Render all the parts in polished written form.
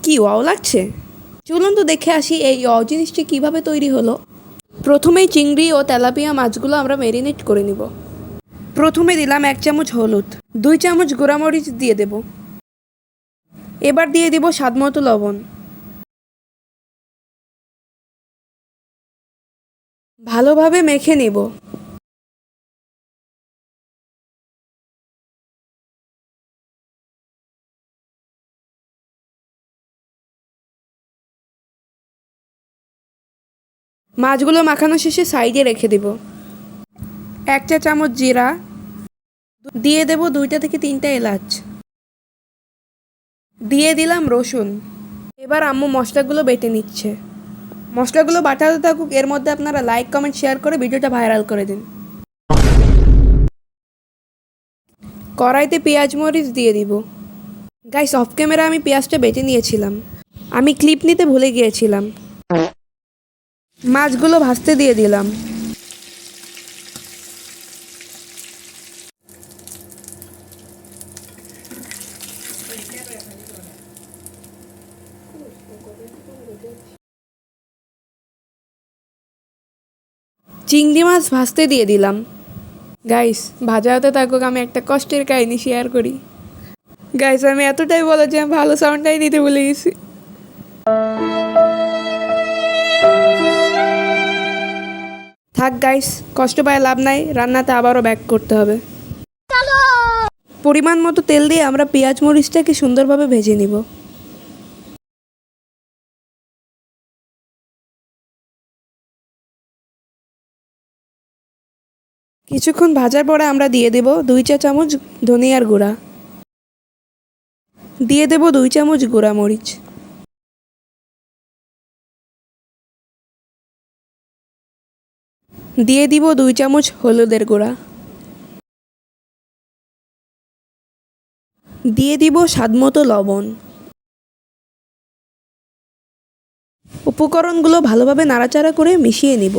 কি ওয়াও লাগছে। চলুন তো দেখে আসি এই ওয়াও জিনিসটি কীভাবে তৈরি হলো। প্রথমেই চিংড়ি ও তেলাপিয়া মাছগুলো আমরা ম্যারিনেট করে নিব। প্রথমে দিলাম 1 চামচ হলুদ, 2 চামচ গুঁড়ামরিচ দিয়ে দেব। এবার দিয়ে দিব স্বাদমতো লবণ। ভালোভাবে মেখে নেব। মাছগুলো মাখানো শেষে সাইডে রেখে দেব। 1 চা চামচ জিরা দিয়ে দেব, 2টা থেকে 3টা এলাচ দিয়ে দিলাম রসুন। এবার আম্মু মশলাগুলো বেটে নিচ্ছে। মশলাগুলো বাটাতে থাকুক, এর মধ্যে আপনারা লাইক কমেন্ট শেয়ার করে ভিডিওটা ভাইরাল করে দিন। কড়াইতে পেঁয়াজ মরিচ দিয়ে দিব। গাইস, অফ ক্যামেরা আমি পেঁয়াজটা বেটে নিয়েছিলাম, আমি ক্লিপ নিতে ভুলে গিয়েছিলাম। মাছগুলো ভাজতে দিয়ে দিলাম। চিংড়ি মাছ ভাজতে দিয়ে দিলাম। গাইস, ভাজা হতে থাকুক, আমি একটা কষ্টের কাহিনী শেয়ার করি। গাইস, আমি এতটাই বলে যে আমি ভালো সাউন্ডটাই নিতে ভুলে গেছি। থাক গাইস, কষ্ট পায় লাভ নাই, রান্নাতে আবারও ব্যাক করতে হবে। পরিমাণ মতো তেল দিয়ে আমরা পেঁয়াজ মরিচটাকে সুন্দরভাবে ভেজে নিব। কিছুক্ষণ ভাজার পরে আমরা দিয়ে দেব 2 চা চামচ ধনিয়ার গুঁড়া, দিয়ে দেব 2 চামচ গুঁড়া মরিচ, দিয়ে দিব 2 চামচ হলুদের গুঁড়া, দিয়ে দিব স্বাদমতো লবণ। উপকরণগুলো ভালোভাবে নাড়াচাড়া করে মিশিয়ে নিব।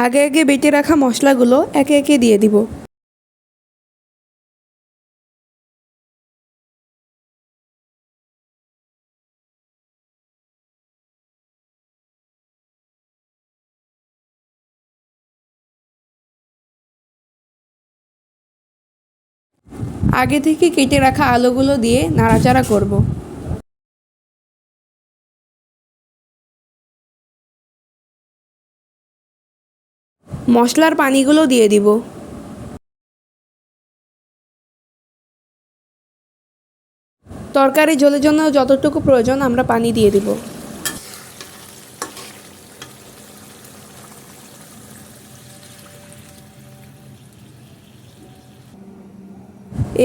আগে আগে বেটে রাখা মশলাগুলো একে একে দিয়ে দিব। আগে থেকে কেটে রাখা আলুগুলো দিয়ে নাড়াচাড়া করব। মশলার পানিগুলো দিয়ে দিব। তরকারি ঝোলের জন্য যতটুকু প্রয়োজন আমরা পানি দিয়ে দিব।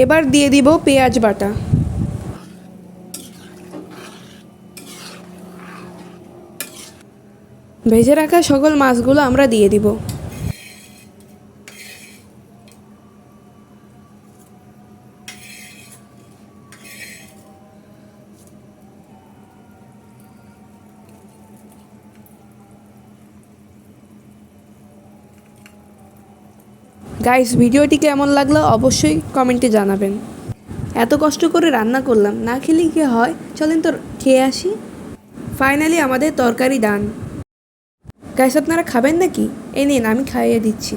এবার দিয়ে দিব পেঁয়াজ বাটা। ভেজে রাখা সকল মাছগুলো আমরা দিয়ে দিব। গাইস, ভিডিওটি কেমন লাগলো অবশ্যই কমেন্টে জানাবেন। এত কষ্ট করে রান্না করলাম, না খেলে কি হয়, চলেন তো খেয়ে আসি। ফাইনালি আমাদের তরকারি ডান। গাইস, আপনারা খাবেন নাকি? এই নিন, আমি খাইয়ে দিচ্ছি।